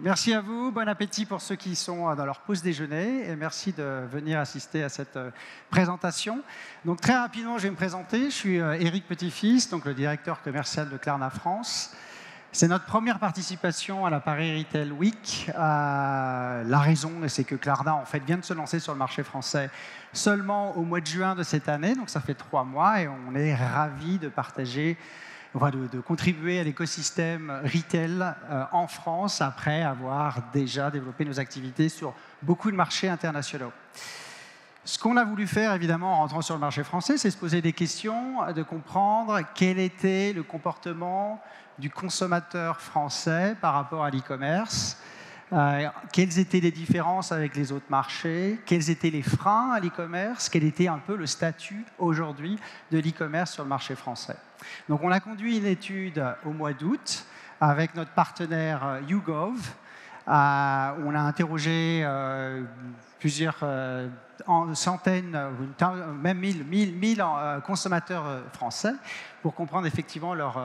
Merci à vous, bon appétit pour ceux qui sont dans leur pause déjeuner et merci de venir assister à cette présentation. Donc très rapidement, je vais me présenter. Je suis Éric Petit-Fils, donc le directeur commercial de Klarna France. C'est notre première participation à la Paris Retail Week. La raison, c'est que Klarna en fait, vient de se lancer sur le marché français seulement au mois de juin de cette année, donc ça fait 3 mois et on est ravis de partager, de contribuer à l'écosystème retail en France après avoir déjà développé nos activités sur beaucoup de marchés internationaux. Ce qu'on a voulu faire, évidemment, en rentrant sur le marché français, c'est se poser des questions, de comprendre quel était le comportement du consommateur français par rapport à l'e-commerce, quelles étaient les différences avec les autres marchés, quels étaient les freins à l'e-commerce, quel était un peu le statut aujourd'hui de l'e-commerce sur le marché français. Donc on a conduit une étude au mois d'août avec notre partenaire YouGov. On a interrogé plusieurs centaines, même 1000 consommateurs français pour comprendre effectivement leur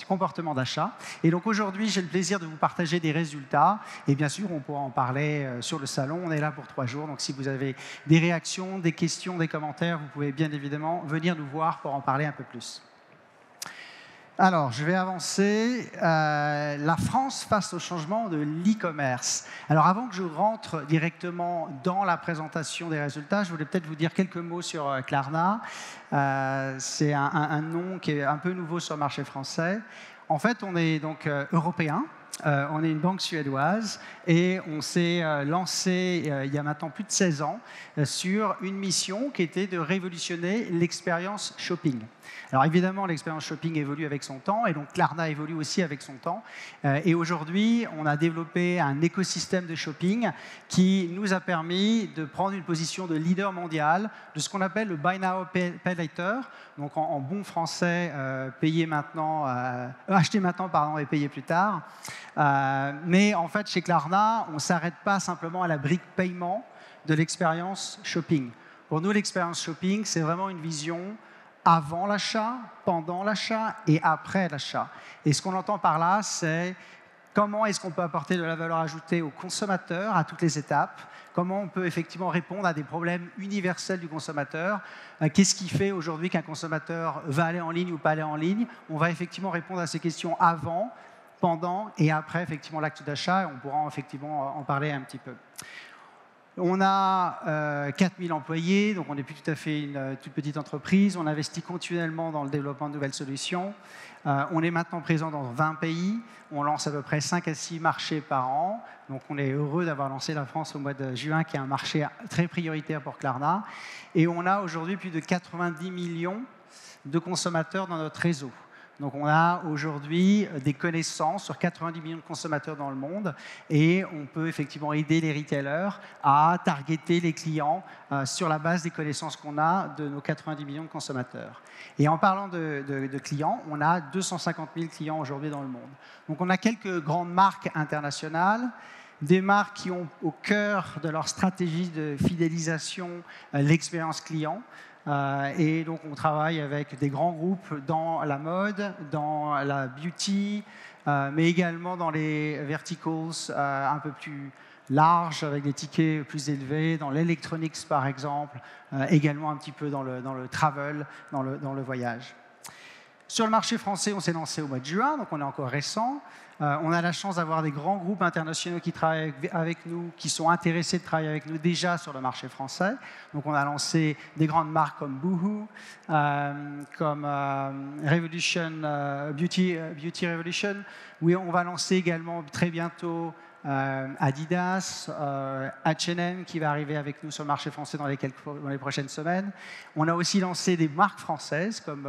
comportement d'achat. Et donc aujourd'hui, j'ai le plaisir de vous partager des résultats. Et bien sûr, on pourra en parler sur le salon. On est là pour 3 jours. Donc si vous avez des réactions, des questions, des commentaires, vous pouvez bien évidemment venir nous voir pour en parler un peu plus. Alors, je vais avancer. La France face au changement de l'e-commerce. Alors, avant que je rentre directement dans la présentation des résultats, je voulais peut-être vous dire quelques mots sur Klarna. C'est un nom qui est un peu nouveau sur le marché français. En fait, on est donc européen. On est une banque suédoise et on s'est lancé il y a maintenant plus de 16 ans sur une mission qui était de révolutionner l'expérience shopping. Alors évidemment, l'expérience shopping évolue avec son temps et donc Klarna évolue aussi avec son temps. Et aujourd'hui, on a développé un écosystème de shopping qui nous a permis de prendre une position de leader mondial de ce qu'on appelle le Buy Now, Pay Later. Donc en bon français, acheter maintenant pardon, et payer plus tard. Mais en fait, chez Klarna, on ne s'arrête pas simplement à la brique paiement de l'expérience shopping. Pour nous, l'expérience shopping, c'est vraiment une vision avant l'achat, pendant l'achat et après l'achat. Et ce qu'on entend par là, c'est comment est-ce qu'on peut apporter de la valeur ajoutée aux consommateurs à toutes les étapes, comment on peut effectivement répondre à des problèmes universels du consommateur, qu'est-ce qui fait aujourd'hui qu'un consommateur va aller en ligne ou pas aller en ligne. On va effectivement répondre à ces questions avant, pendant et après effectivement l'acte d'achat, et on pourra effectivement en parler un petit peu. On a 4000 employés, donc on n'est plus tout à fait une toute petite entreprise. On investit continuellement dans le développement de nouvelles solutions. On est maintenant présent dans 20 pays. On lance à peu près 5 à 6 marchés par an. Donc on est heureux d'avoir lancé la France au mois de juin, qui est un marché très prioritaire pour Klarna. Et on a aujourd'hui plus de 90 millions de consommateurs dans notre réseau. Donc on a aujourd'hui des connaissances sur 90 millions de consommateurs dans le monde et on peut effectivement aider les retailers à targeter les clients sur la base des connaissances qu'on a de nos 90 millions de consommateurs. Et en parlant de clients, on a 250 000 clients aujourd'hui dans le monde. Donc on a quelques grandes marques internationales, des marques qui ont au cœur de leur stratégie de fidélisation l'expérience client. Et donc, on travaille avec des grands groupes dans la mode, dans la beauty, mais également dans les verticals un peu plus larges, avec des tickets plus élevés, dans l'electronics par exemple, également un petit peu dans le travel, dans le voyage. Sur le marché français, on s'est lancé au mois de juin, donc on est encore récent. On a la chance d'avoir des grands groupes internationaux qui travaillent avec nous, qui sont intéressés de travailler avec nous déjà sur le marché français. Donc on a lancé des grandes marques comme Boohoo, comme Revolution, Beauty Revolution. Oui, on va lancer également très bientôt Adidas, H&M qui va arriver avec nous sur le marché français dans les prochaines semaines. On a aussi lancé des marques françaises comme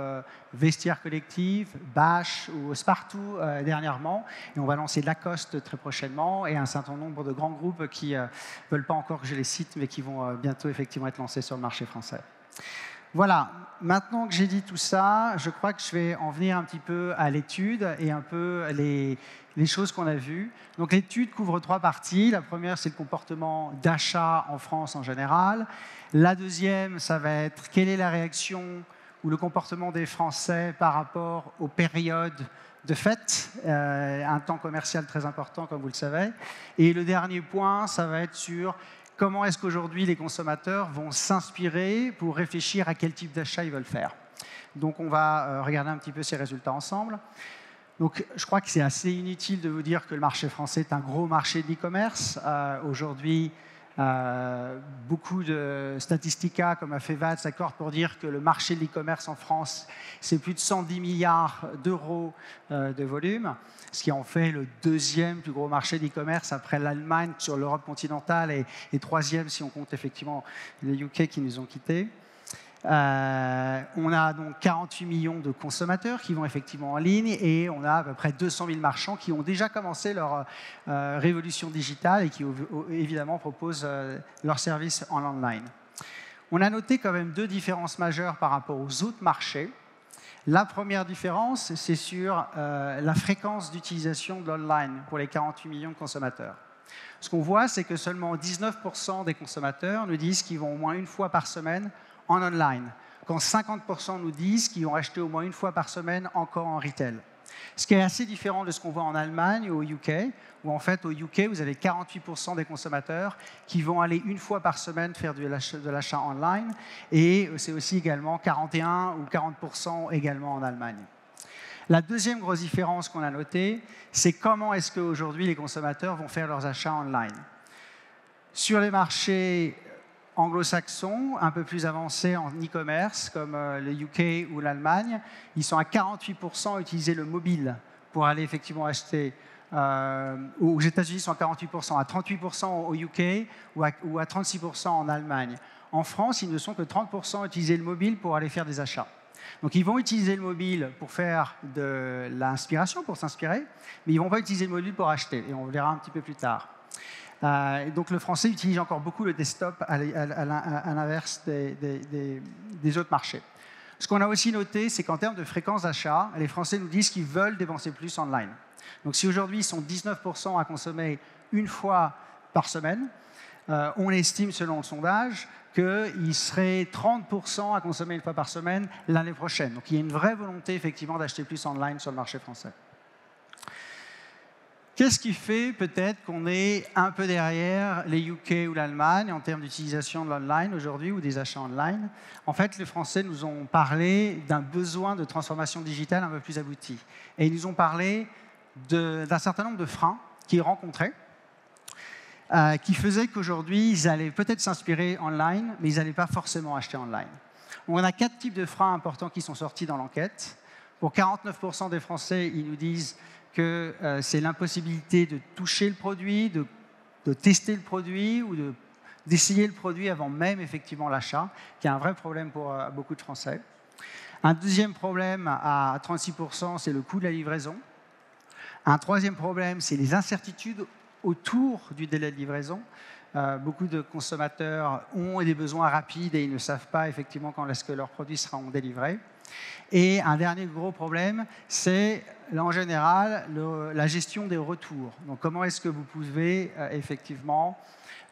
Vestiaire Collective, Bash ou Spartoo dernièrement. Et on va lancer Lacoste très prochainement et un certain nombre de grands groupes qui ne veulent pas encore que je les cite, mais qui vont bientôt effectivement être lancés sur le marché français. Voilà, maintenant que j'ai dit tout ça, je crois que je vais en venir un petit peu à l'étude et un peu les choses qu'on a vues. Donc l'étude couvre 3 parties. La première, c'est le comportement d'achat en France en général. La deuxième, ça va être quelle est la réaction ou le comportement des Français par rapport aux périodes de fait, un temps commercial très important, comme vous le savez. Et le dernier point, ça va être sur comment est-ce qu'aujourd'hui les consommateurs vont s'inspirer pour réfléchir à quel type d'achat ils veulent faire. Donc on va regarder un petit peu ces résultats ensemble. Donc, je crois que c'est assez inutile de vous dire que le marché français est un gros marché de l'e-commerce. Aujourd'hui, beaucoup de Statistica, comme a fait VAT, s'accordent pour dire que le marché de l'e-commerce en France, c'est plus de 110 milliards d'euros de volume, ce qui en fait le deuxième plus gros marché d'e-commerce après l'Allemagne sur l'Europe continentale et troisième si on compte effectivement les UK qui nous ont quittés. On a donc 48 millions de consommateurs qui vont effectivement en ligne et on a à peu près 200 000 marchands qui ont déjà commencé leur révolution digitale et qui évidemment proposent leurs services en online. On a noté quand même deux différences majeures par rapport aux autres marchés. La première différence, c'est sur la fréquence d'utilisation de l'online pour les 48 millions de consommateurs. Ce qu'on voit, c'est que seulement 19% des consommateurs nous disent qu'ils vont au moins une fois par semaine en online, quand 50% nous disent qu'ils vont acheter au moins une fois par semaine encore en retail. Ce qui est assez différent de ce qu'on voit en Allemagne ou au UK, où en fait au UK, vous avez 48% des consommateurs qui vont aller une fois par semaine faire de l'achat online, et c'est aussi également 41 ou 40% également en Allemagne. La deuxième grosse différence qu'on a notée, c'est comment est-ce qu'aujourd'hui les consommateurs vont faire leurs achats online. Sur les marchés anglo-saxons, un peu plus avancés en e-commerce, comme le UK ou l'Allemagne, ils sont à 48% à utiliser le mobile pour aller effectivement acheter. Aux États-Unis, ils sont à 48%, à 38% au UK ou à 36% en Allemagne. En France, ils ne sont que 30% à utiliser le mobile pour aller faire des achats. Donc ils vont utiliser le mobile pour faire de l'inspiration, pour s'inspirer, mais ils ne vont pas utiliser le mobile pour acheter, et on le verra un petit peu plus tard. Donc le français utilise encore beaucoup le desktop à l'inverse des autres marchés. Ce qu'on a aussi noté, c'est qu'en termes de fréquence d'achat, les Français nous disent qu'ils veulent dépenser plus online. Donc si aujourd'hui ils sont 19% à consommer une fois par semaine, on estime selon le sondage qu'ils seraient 30% à consommer une fois par semaine l'année prochaine. Donc il y a une vraie volonté effectivement d'acheter plus online sur le marché français. Qu'est-ce qui fait peut-être qu'on est un peu derrière les UK ou l'Allemagne en termes d'utilisation de l'online aujourd'hui ou des achats online? En fait, les Français nous ont parlé d'un besoin de transformation digitale un peu plus abouti. Et ils nous ont parlé d'un certain nombre de freins qu'ils rencontraient, qui faisaient qu'aujourd'hui, ils allaient peut-être s'inspirer online, mais ils n'allaient pas forcément acheter online. On a 4 types de freins importants qui sont sortis dans l'enquête. Pour 49% des Français, ils nous disent que c'est l'impossibilité de toucher le produit, de tester le produit ou d'essayer le produit avant même effectivement l'achat, qui est un vrai problème pour beaucoup de Français. Un deuxième problème à 36%, c'est le coût de la livraison. Un troisième problème, c'est les incertitudes autour du délai de livraison. Beaucoup de consommateurs ont des besoins rapides et ils ne savent pas effectivement quand est-ce que leurs produits seront délivrés. Et un dernier gros problème, c'est en général la gestion des retours. Donc comment est-ce que vous pouvez effectivement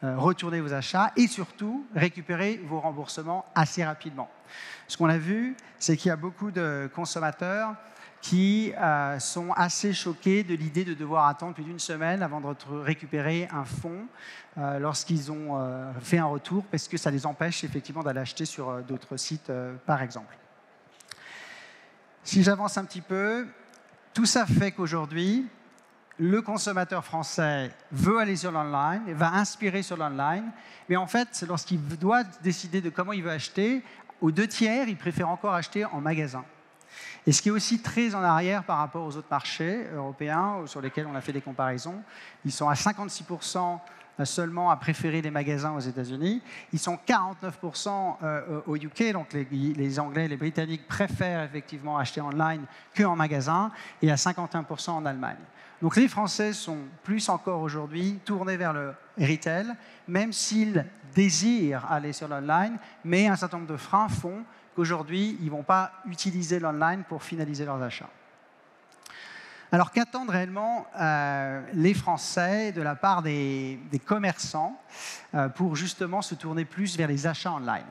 retourner vos achats et surtout récupérer vos remboursements assez rapidement. Ce qu'on a vu, c'est qu'il y a beaucoup de consommateurs qui sont assez choqués de l'idée de devoir attendre plus d'une semaine avant de récupérer un fonds lorsqu'ils ont fait un retour, parce que ça les empêche effectivement d'aller acheter sur d'autres sites, par exemple. Si j'avance un petit peu, tout ça fait qu'aujourd'hui, le consommateur français veut aller sur l'online, va inspirer sur l'online, mais en fait, lorsqu'il doit décider de comment il veut acheter, aux 2/3, il préfère encore acheter en magasin. Et ce qui est aussi très en arrière par rapport aux autres marchés européens sur lesquels on a fait des comparaisons, ils sont à 56% seulement à préférer les magasins aux États-Unis. Ils sont 49% au UK, donc les Anglais et les Britanniques préfèrent effectivement acheter online qu'en magasin, et à 51% en Allemagne. Donc les Français sont plus encore aujourd'hui tournés vers le retail, même s'ils désirent aller sur l'online, mais un certain nombre de freins font qu'aujourd'hui, ils ne vont pas utiliser l'online pour finaliser leurs achats. Alors qu'attendent réellement les Français de la part des commerçants pour justement se tourner plus vers les achats online?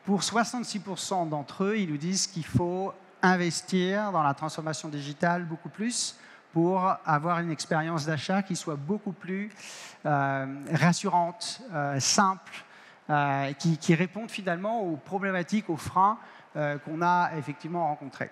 Pour 66% d'entre eux, ils nous disent qu'il faut investir dans la transformation digitale beaucoup plus pour avoir une expérience d'achat qui soit beaucoup plus rassurante, simple, qui réponde finalement aux problématiques, aux freins qu'on a effectivement rencontrés.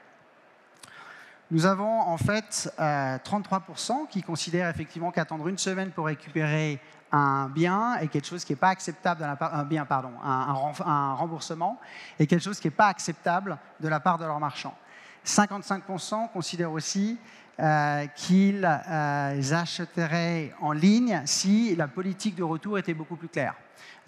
Nous avons en fait 33% qui considèrent effectivement qu'attendre une semaine pour récupérer un bien est quelque chose qui n'est pas acceptable de la part, un remboursement est quelque chose qui n'est pas acceptable de la part de leurs marchands. 55% considèrent aussi qu'ils achèteraient en ligne si la politique de retour était beaucoup plus claire.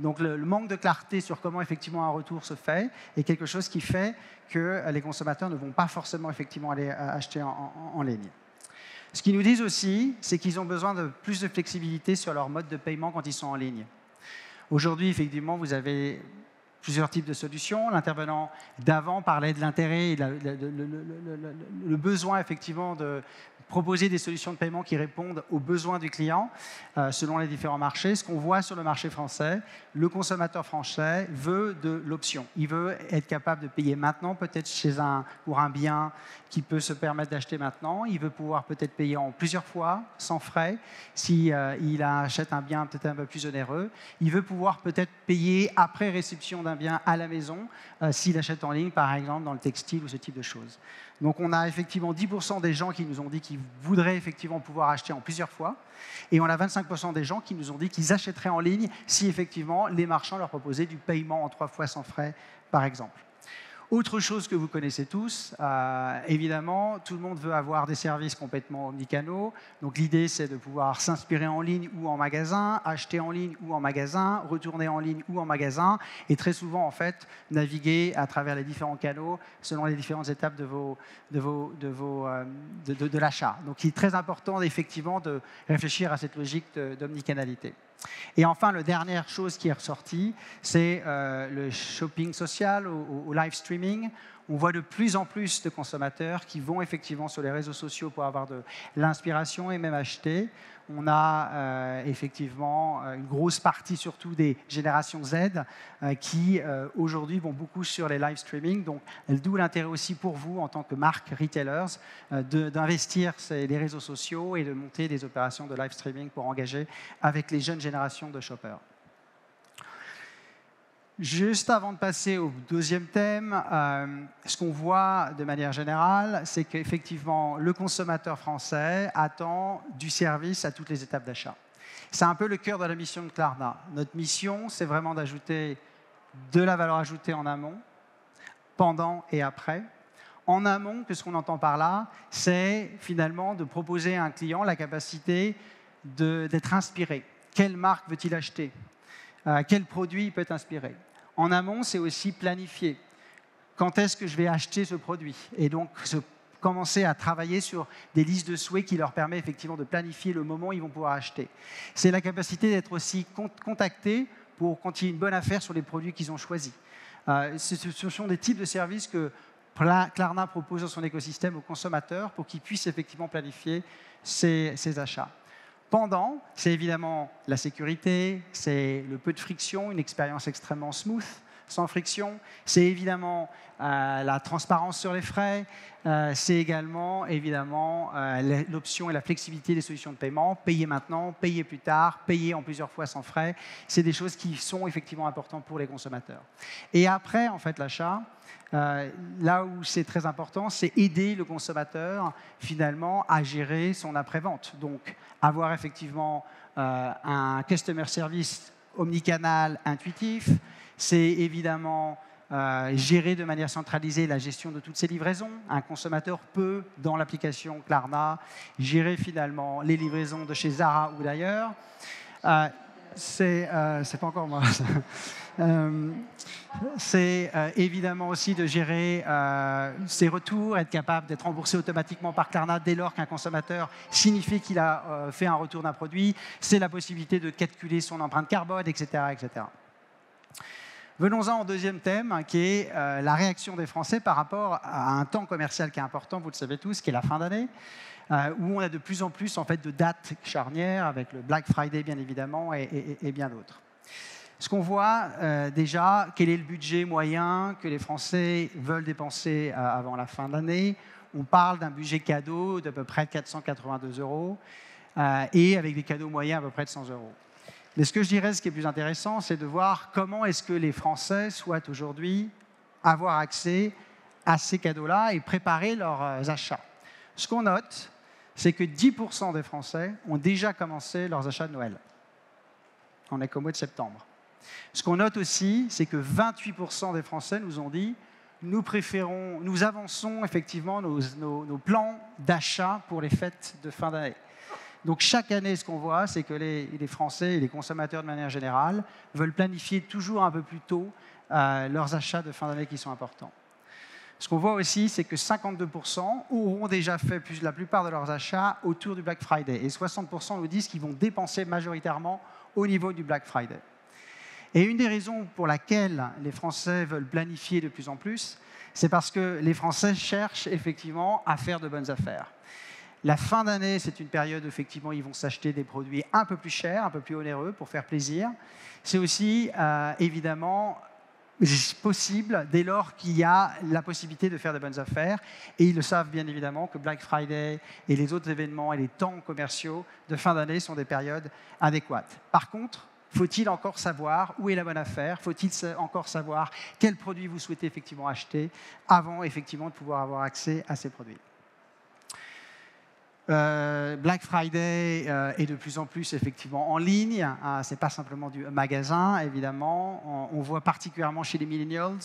Donc le manque de clarté sur comment effectivement un retour se fait est quelque chose qui fait que les consommateurs ne vont pas forcément effectivement aller acheter en ligne. Ce qu'ils nous disent aussi, c'est qu'ils ont besoin de plus de flexibilité sur leur mode de paiement quand ils sont en ligne. Aujourd'hui, effectivement, vous avez plusieurs types de solutions. L'intervenant d'avant parlait de l'intérêt et le besoin effectivement de proposer des solutions de paiement qui répondent aux besoins du client selon les différents marchés. Ce qu'on voit sur le marché français, le consommateur français veut de l'option. Il veut être capable de payer maintenant, peut-être pour un bien qui peut se permettre d'acheter maintenant. Il veut pouvoir peut-être payer en plusieurs fois, sans frais, s'il achète un bien peut-être un peu plus onéreux. Il veut pouvoir peut-être payer après réception d'un bien à la maison, s'il achète en ligne, par exemple, dans le textile ou ce type de choses. Donc on a effectivement 10% des gens qui nous ont dit qu'ils voudraient effectivement pouvoir acheter en plusieurs fois. Et on a 25% des gens qui nous ont dit qu'ils achèteraient en ligne si effectivement les marchands leur proposaient du paiement en 3 fois sans frais, par exemple. Autre chose que vous connaissez tous, évidemment, tout le monde veut avoir des services complètement omnicanaux. Donc l'idée, c'est de pouvoir s'inspirer en ligne ou en magasin, acheter en ligne ou en magasin, retourner en ligne ou en magasin, et très souvent, en fait, naviguer à travers les différents canaux selon les différentes étapes de l'achat. Donc il est très important, effectivement, de réfléchir à cette logique d'omnicanalité. Et enfin, la dernière chose qui est ressortie, c'est le shopping social ou live streaming. On voit de plus en plus de consommateurs qui vont effectivement sur les réseaux sociaux pour avoir de l'inspiration et même acheter. On a effectivement une grosse partie, surtout des générations Z, qui aujourd'hui vont beaucoup sur les live streaming. Donc, d'où l'intérêt aussi pour vous, en tant que marque retailers, d'investir les réseaux sociaux et de monter des opérations de live streaming pour engager avec les jeunes générations de shoppers. Juste avant de passer au deuxième thème, ce qu'on voit de manière générale, c'est qu'effectivement, le consommateur français attend du service à toutes les étapes d'achat. C'est un peu le cœur de la mission de Klarna. Notre mission, c'est vraiment d'ajouter de la valeur ajoutée en amont, pendant et après. En amont, qu'est-ce qu'on entend par là? C'est finalement de proposer à un client la capacité d'être inspiré. Quelle marque veut-il acheter? Quel produit il peut être inspiré? En amont, c'est aussi planifier. Quand est-ce que je vais acheter ce produit? Et donc, commencer à travailler sur des listes de souhaits qui leur permettent effectivement de planifier le moment où ils vont pouvoir acheter. C'est la capacité d'être aussi contacté pour continuer une bonne affaire sur les produits qu'ils ont choisis. Ce sont des types de services que Klarna propose dans son écosystème aux consommateurs pour qu'ils puissent effectivement planifier ces achats. Pendant, c'est évidemment la sécurité, c'est le peu de friction, une expérience extrêmement smooth, sans friction. C'est évidemment la transparence sur les frais. C'est également, évidemment, l'option et la flexibilité des solutions de paiement. Payer maintenant, payer plus tard, payer en plusieurs fois sans frais. C'est des choses qui sont effectivement importantes pour les consommateurs. Et après, en fait, l'achat, là où c'est très important, c'est aider le consommateur, finalement, à gérer son après-vente. Donc, avoir effectivement un customer service omnicanal intuitif, c'est évidemment gérer de manière centralisée la gestion de toutes ces livraisons. Un consommateur peut, dans l'application Klarna, gérer finalement les livraisons de chez Zara ou d'ailleurs. C'est pas encore moi. C'est évidemment aussi de gérer ses retours, être capable d'être remboursé automatiquement par Klarna dès lors qu'un consommateur signifie qu'il a fait un retour d'un produit. C'est la possibilité de calculer son empreinte carbone, etc., etc. Venons-en au deuxième thème, qui est la réaction des Français par rapport à un temps commercial qui est important, vous le savez tous, qui est la fin d'année, où on a de plus en plus en fait, de dates charnières, avec le Black Friday bien évidemment, et bien d'autres. Ce qu'on voit déjà, quel est le budget moyen que les Français veulent dépenser avant la fin de l'année. On parle d'un budget cadeau d'à peu près 482 € et avec des cadeaux moyens à peu près de 100 €. Mais ce que je dirais, ce qui est plus intéressant, c'est de voir comment est-ce que les Français souhaitent aujourd'hui avoir accès à ces cadeaux-là et préparer leurs achats. Ce qu'on note, c'est que 10% des Français ont déjà commencé leurs achats de Noël. On n'est qu'au mois de septembre. Ce qu'on note aussi, c'est que 28% des Français nous ont dit nous avançons effectivement nos plans d'achat pour les fêtes de fin d'année. Donc chaque année, ce qu'on voit, c'est que les Français et les consommateurs de manière générale veulent planifier toujours un peu plus tôt leurs achats de fin d'année qui sont importants. Ce qu'on voit aussi, c'est que 52% auront déjà fait la plupart de leurs achats autour du Black Friday. Et 60% nous disent qu'ils vont dépenser majoritairement au niveau du Black Friday. Et une des raisons pour laquelle les Français veulent planifier de plus en plus, c'est parce que les Français cherchent effectivement à faire de bonnes affaires. La fin d'année, c'est une période où effectivement ils vont s'acheter des produits un peu plus chers, un peu plus onéreux pour faire plaisir. C'est aussi évidemment possible dès lors qu'il y a la possibilité de faire de bonnes affaires. Et ils le savent bien évidemment que Black Friday et les autres événements et les temps commerciaux de fin d'année sont des périodes adéquates. Par contre, faut-il encore savoir où est la bonne affaire? Faut-il encore savoir quel produit vous souhaitez effectivement acheter avant effectivement de pouvoir avoir accès à ces produits? Black Friday est de plus en plus effectivement en ligne. Ce n'est pas simplement du magasin, évidemment. On voit particulièrement chez les millennials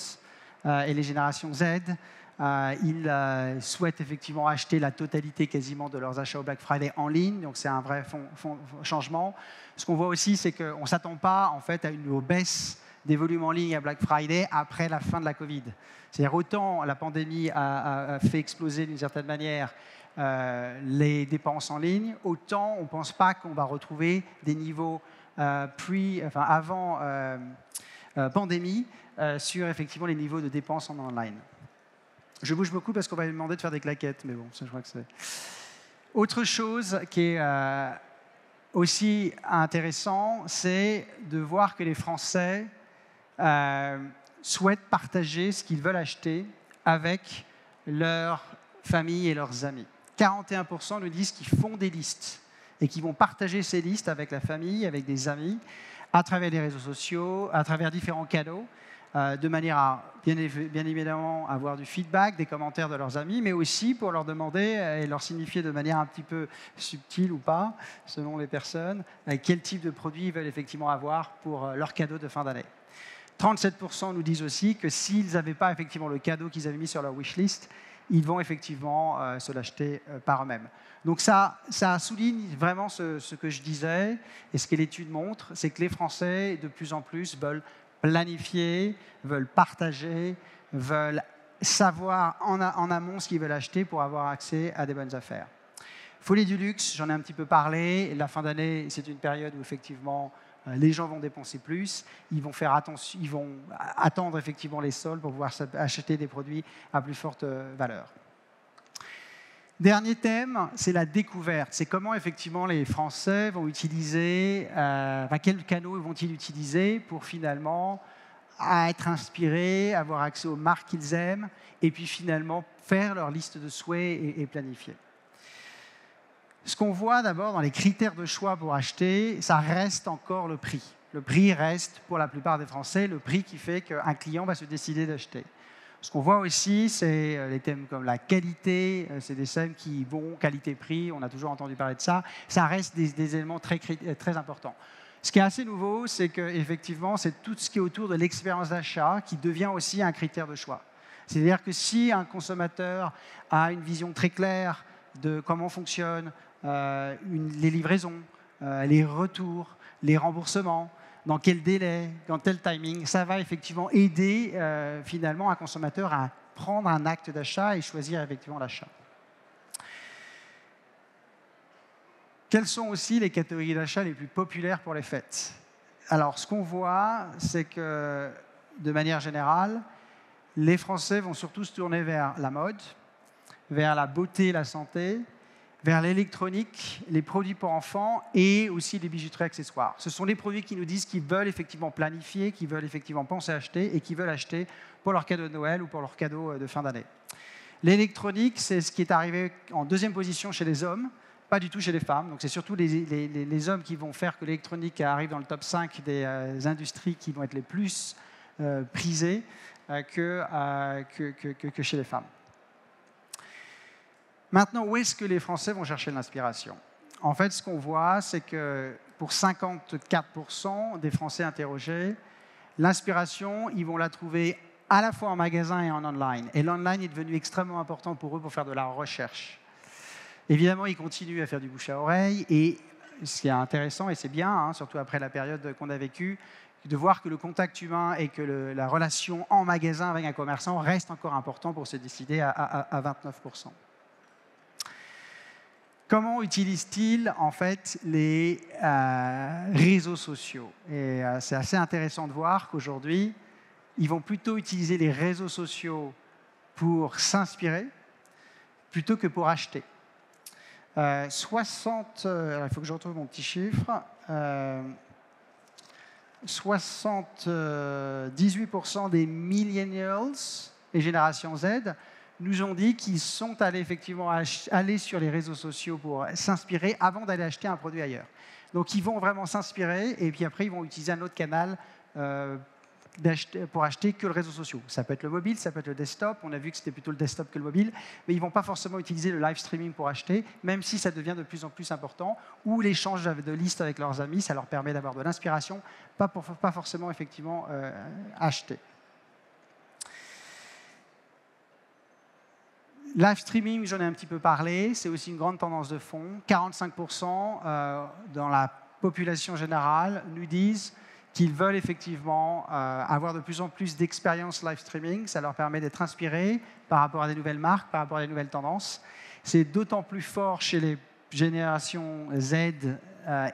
et les générations Z. Ils souhaitent effectivement acheter la totalité quasiment de leurs achats au Black Friday en ligne. Donc c'est un vrai changement. Ce qu'on voit aussi, c'est qu'on ne s'attend pas en fait, à une baisse des volumes en ligne à Black Friday après la fin de la Covid. C'est-à-dire autant la pandémie a fait exploser d'une certaine manière les dépenses en ligne, autant on ne pense pas qu'on va retrouver des niveaux avant pandémie sur effectivement les niveaux de dépenses en online. Je bouge beaucoup parce qu'on va me demander de faire des claquettes, mais bon, ça, je crois que c'est... Autre chose qui est aussi intéressant, c'est de voir que les Français souhaitent partager ce qu'ils veulent acheter avec leur famille et leurs amis. 41% nous disent qu'ils font des listes et qu'ils vont partager ces listes avec la famille, avec des amis, à travers les réseaux sociaux, à travers différents canaux, de manière à, bien évidemment, avoir du feedback, des commentaires de leurs amis, mais aussi pour leur demander et leur signifier de manière un petit peu subtile ou pas, selon les personnes, quel type de produit ils veulent effectivement avoir pour leur cadeau de fin d'année. 37% nous disent aussi que s'ils n'avaient pas effectivement le cadeau qu'ils avaient mis sur leur wishlist, ils vont effectivement se l'acheter par eux-mêmes. Donc ça souligne vraiment ce que je disais, et ce que l'étude montre, c'est que les Français, de plus en plus, veulent planifier, veulent partager, veulent savoir en amont ce qu'ils veulent acheter pour avoir accès à des bonnes affaires. Folie du luxe, j'en ai un petit peu parlé. La fin d'année, c'est une période où effectivement les gens vont dépenser plus, ils vont faire attention, ils vont attendre effectivement les soldes pour pouvoir acheter des produits à plus forte valeur. Dernier thème, c'est la découverte. C'est comment effectivement les Français vont utiliser, quels canaux vont-ils utiliser pour finalement être inspirés, avoir accès aux marques qu'ils aiment, et puis finalement faire leur liste de souhaits et planifier. Ce qu'on voit d'abord dans les critères de choix pour acheter, ça reste encore le prix. Le prix reste, pour la plupart des Français, le prix qui fait qu'un client va se décider d'acheter. Ce qu'on voit aussi, c'est les thèmes comme la qualité, c'est des thèmes qui vont, qualité-prix, on a toujours entendu parler de ça, ça reste des éléments très importants. Ce qui est assez nouveau, c'est qu'effectivement, c'est tout ce qui est autour de l'expérience d'achat qui devient aussi un critère de choix. C'est-à-dire que si un consommateur a une vision très claire de comment fonctionnent les livraisons, les retours, les remboursements, dans quel délai, dans quel timing, ça va effectivement aider finalement un consommateur à prendre un acte d'achat et choisir effectivement l'achat. Quelles sont aussi les catégories d'achat les plus populaires pour les fêtes? Alors, ce qu'on voit, c'est que, de manière générale, les Français vont surtout se tourner vers la mode, vers la beauté et la santé, vers l'électronique, les produits pour enfants et aussi les bijouteries accessoires. Ce sont les produits qui nous disent qu'ils veulent effectivement planifier, qu'ils veulent effectivement penser à acheter et qu'ils veulent acheter pour leur cadeau de Noël ou pour leur cadeau de fin d'année. L'électronique, c'est ce qui est arrivé en deuxième position chez les hommes, pas du tout chez les femmes. Donc c'est surtout les hommes qui vont faire que l'électronique arrive dans le top 5 des industries qui vont être les plus prisées que chez les femmes. Maintenant, où est-ce que les Français vont chercher l'inspiration? En fait, ce qu'on voit, c'est que pour 54% des Français interrogés, l'inspiration, ils vont la trouver à la fois en magasin et en online. Et l'online est devenu extrêmement important pour eux pour faire de la recherche. Évidemment, ils continuent à faire du bouche à oreille. Et ce qui est intéressant, et c'est bien, hein, surtout après la période qu'on a vécue, de voir que le contact humain et que la relation en magasin avec un commerçant reste encore important pour se décider à 29%. Comment utilisent-ils en fait les réseaux sociaux? Et c'est assez intéressant de voir qu'aujourd'hui, ils vont plutôt utiliser les réseaux sociaux pour s'inspirer plutôt que pour acheter. Il faut que je retrouve mon petit chiffre. 78% des millennials et génération Z nous ont dit qu'ils sont allés effectivement aller sur les réseaux sociaux pour s'inspirer avant d'aller acheter un produit ailleurs. Donc ils vont vraiment s'inspirer et puis après ils vont utiliser un autre canal pour acheter que le réseau social. Ça peut être le mobile, ça peut être le desktop. On a vu que c'était plutôt le desktop que le mobile, mais ils ne vont pas forcément utiliser le live streaming pour acheter, même si ça devient de plus en plus important, ou l'échange de listes avec leurs amis, ça leur permet d'avoir de l'inspiration, pas forcément effectivement acheter. Live streaming, j'en ai un petit peu parlé, c'est aussi une grande tendance de fond. 45% dans la population générale nous disent qu'ils veulent effectivement avoir de plus en plus d'expériences live streaming. Ça leur permet d'être inspirés par rapport à des nouvelles marques, par rapport à des nouvelles tendances. C'est d'autant plus fort chez les générations Z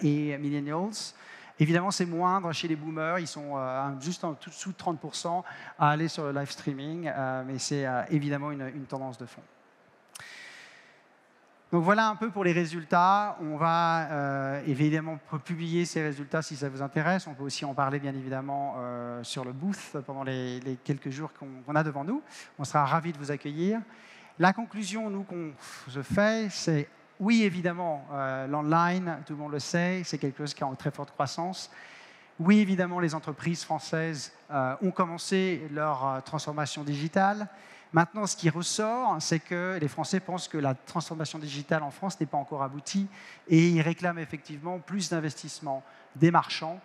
et millennials. Évidemment, c'est moindre chez les boomers. Ils sont juste en dessous de 30% à aller sur le live streaming, mais c'est évidemment une tendance de fond. Donc voilà un peu pour les résultats. On va évidemment publier ces résultats si ça vous intéresse. On peut aussi en parler bien évidemment sur le booth pendant les quelques jours qu'on a devant nous. On sera ravis de vous accueillir. La conclusion, nous, qu'on se fait, c'est oui, évidemment, l'online, tout le monde le sait, c'est quelque chose qui est en très forte croissance. Oui, évidemment, les entreprises françaises ont commencé leur transformation digitale. Maintenant, ce qui ressort, c'est que les Français pensent que la transformation digitale en France n'est pas encore aboutie et ils réclament effectivement plus d'investissement des marchands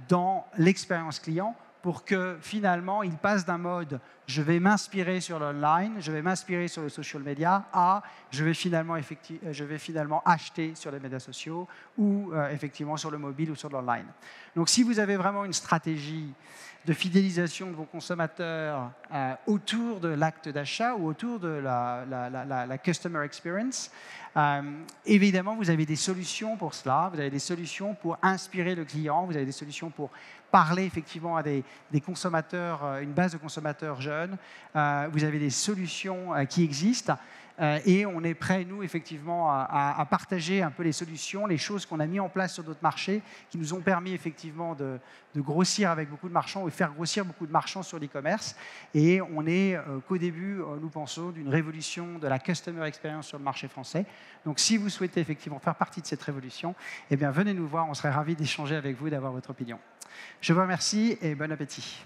dans l'expérience client pour que finalement, ils passent d'un mode « je vais m'inspirer sur l'online, je vais m'inspirer sur le social media » à « je vais finalement acheter sur les médias sociaux ou effectivement sur le mobile ou sur l'online ». Donc, si vous avez vraiment une stratégie de fidélisation de vos consommateurs autour de l'acte d'achat ou autour de la customer experience, évidemment, vous avez des solutions pour cela, vous avez des solutions pour inspirer le client, vous avez des solutions pour parler effectivement à des consommateurs, une base de consommateurs jeunes, vous avez des solutions qui existent. Et on est prêt, nous, effectivement, à partager un peu les solutions, les choses qu'on a mis en place sur d'autres marchés, qui nous ont permis, effectivement, de grossir avec beaucoup de marchands ou de faire grossir beaucoup de marchands sur l'e-commerce. Et on est qu'au début, nous pensons, d'une révolution de la customer experience sur le marché français. Donc, si vous souhaitez, effectivement, faire partie de cette révolution, eh bien, venez nous voir, on serait ravis d'échanger avec vous et d'avoir votre opinion. Je vous remercie et bon appétit.